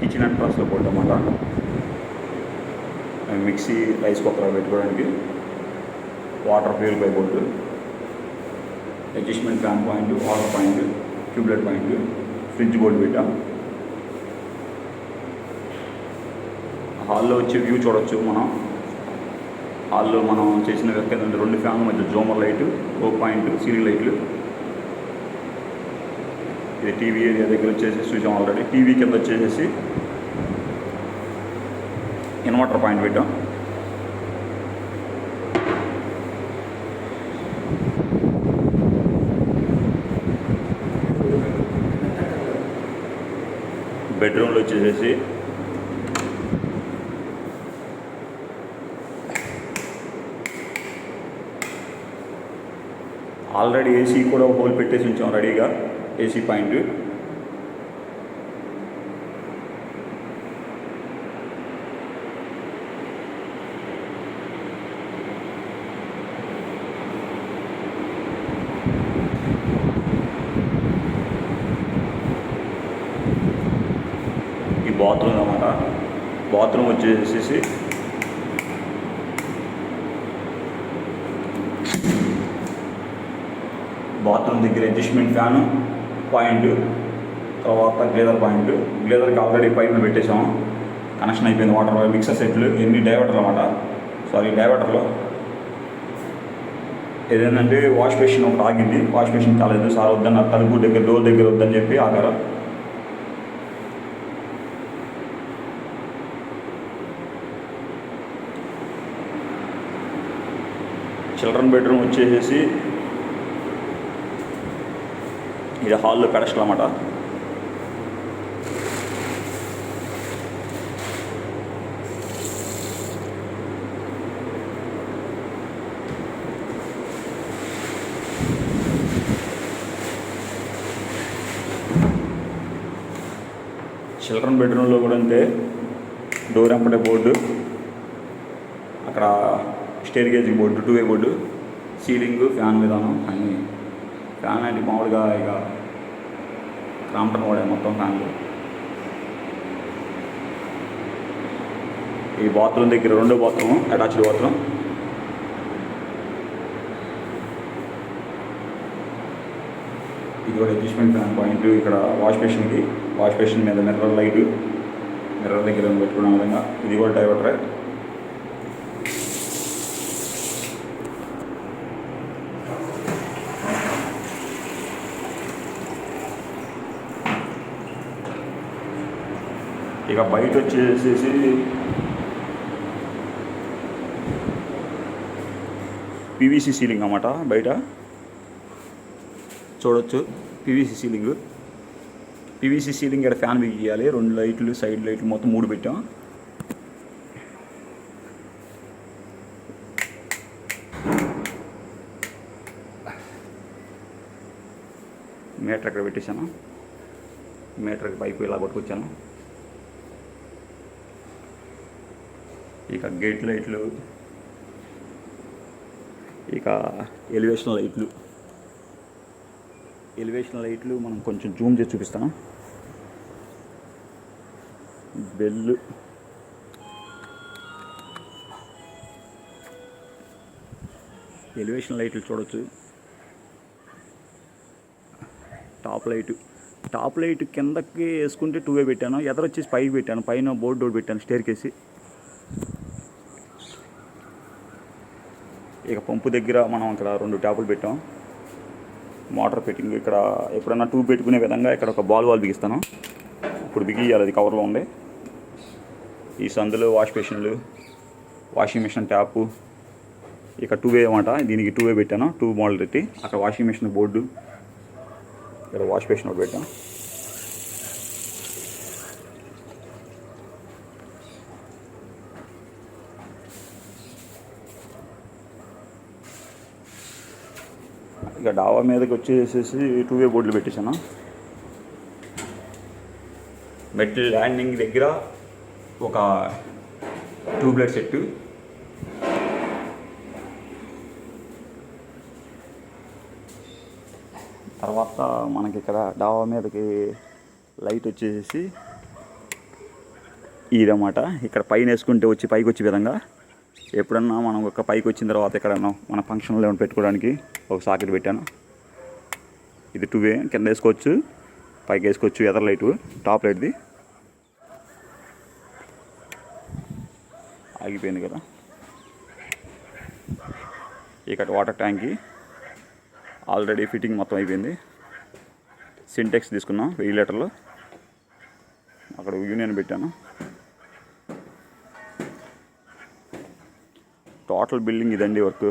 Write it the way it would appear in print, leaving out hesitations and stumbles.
Kitchen ఎంట్రన్స్లో board అన్నమాట. Mixie rice cooker పెట్టుకోవడానికి water purify board, adjustment fan point, water point, tubelight point, fridge board పెట్టాం. హాల్లో వచ్చి వ్యూ చూడవచ్చు. హాల్లో మనం చేసిన వర్క్ ఏంటంటే 2 ఫ్యాన్ల మధ్య జోమర్ లైటు, ఓ పాయింట్, సీలింగ్ లైట్లు. ఇది టీవీ ఏరియా దగ్గర వచ్చేసి చూసాం ఆల్రెడీ. టీవీ కింద వచ్చేసి ఇన్వర్టర్ పాయింట్ పెట్టాం. బెడ్రూమ్లో వచ్చేసేసి ఆల్రెడీ ఏసీ కూడా హోల్ పెట్టేసి ఉంచాం రెడీగా, ఏసీ పాయింట్. ఈ బాత్రూమ్ అన్నమాట. బాత్రూమ్ వచ్చేసేసి బాత్రూమ్ దగ్గర అడ్జస్ట్మెంట్ ఫ్యాను పాయింట్, తర్వాత గ్లేజర్ పాయింట్. గ్లేజర్కి ఆల్రెడీ పైపులు పెట్టేసాము, కనెక్షన్ అయిపోయింది. వాటర్ మిక్సర్ సెట్లు, ఎన్ని డైవర్టర్లు అన్నమాట. డైవర్టర్లో ఏదేంటంటే వాష్ బేసిన్ ఒకటి ఆగింది. వాష్ బేసిన్ కాలేదు సార్, వద్దన్న తలుపు దగ్గర డోర్ దగ్గర వద్దని చెప్పి ఆగారు. చిల్డ్రన్ బెడ్రూమ్ వచ్చేసి ఇది హాల్లో పెడస్టల్ అన్నమాట. చిల్డ్రన్ బెడ్రూమ్లో కూడా అంతే, డోర్ ఎంపటే బోర్డు, అక్కడ staircase board, two way board, ceiling, fan విధానం అన్నీ. ఫ్యాన్ అంటే మామూలుగా ఇక క్రాంప్టన్ కూడా మొత్తం ఫ్యాన్లు. ఈ బాత్రూమ్ దగ్గర 2వ బాత్రూమ్, అటాచ్డ్ బాత్రూమ్. ఇది కూడా అడ్జస్ట్మెంట్ ఫ్యాన్ పాయింట్. ఇక్కడ వాష్ బేసిన్ మీద మిర్రర్ లైటు, మిర్రర్ దగ్గర పెట్టుకునే విధంగా. ఇది కూడా డైవర్టరే. ఇక బయట వచ్చేసేసి పీవీసీ సీలింగ్ అన్నమాట. బయట చూడొచ్చు పీవీసీ సీలింగ్. ఇక్కడ ఫ్యాన్ బిగియాలి, 2 లైట్లు, సైడ్ లైట్లు మొత్తం 3 పెట్టాం. మీటర్ ఇక్కడ పెట్టేశాను. మీటర్కి పైపు ఇలా కొట్టుకొచ్చాను. ఇక గేట్ లైట్లు, ఇక ఎలివేషన్ లైట్లు మనం కొంచెం జూమ్ చేసి చూపిస్తాను. బెల్, ఎలివేషన్ లైట్లు చూడొచ్చు. టాప్ లైట్ కిందకి వేసుకుంటే 2-వే పెట్టాను, ఎదరొచ్చేసి పైకి పెట్టాను. పైన బోర్డు పెట్టాను, స్టేర్ కేసి. ఇక పంపు దగ్గర మనం ఇక్కడ 2 ట్యాపులు పెట్టాం. మోటార్ ఫిట్టింగ్ ఇక్కడ ఎప్పుడన్నా ట్యూబ్ పెట్టుకునే విధంగా ఇక్కడ ఒక బాల్ బిగిస్తాను. ఇప్పుడు బిగియాలి, అది కవర్లో ఉంది. ఈ సందులో వాష్ బేసిన్లు, వాషింగ్ మిషన్ ట్యాపు. ఇక 2-వే అన్నమాట. దీనికి 2-వే పెట్టాను, 2 మోడల్ పెట్టి. అక్కడ వాషింగ్ మిషన్ బోర్డు, ఇక్కడ వాష్ బేసిన్ ఒకటి పెట్టాను. ఇక డాబా మీదకి వచ్చేసేసి 2-వే బోర్డులు పెట్టేశాను. మెటల్ ల్యాండింగ్ దగ్గర ఒక ట్యూబ్లైట్ సెట్టు, తర్వాత మనకి ఇక్కడ డాబా మీదకి లైట్ వచ్చేసి ఇదన్నమాట. ఇక్కడ పైన వేసుకుంటే వచ్చి పైకి వచ్చే విధంగా ఎప్పుడన్నా మనం ఒక పైకి వచ్చిన తర్వాత ఎక్కడన్నా మన ఫంక్షన్లో ఏమైనా పెట్టుకోవడానికి ఒక సాకెట్ పెట్టాను. ఇది 2 వే, కింద వేసుకోవచ్చు, పైకి వేసుకోవచ్చు. ఎదర్ లైట్, టాప్ లైట్ది ఆగిపోయింది కదా. ఇక్కడ వాటర్ ట్యాంక్కి ఆల్రెడీ ఫిట్టింగ్ మొత్తం అయిపోయింది. సింటెక్స్ తీసుకున్నాం 1000 లీటర్లు. అక్కడ యూనియన్ పెట్టాను. టోటల్ బిల్డింగ్ ఇదండి వర్క్.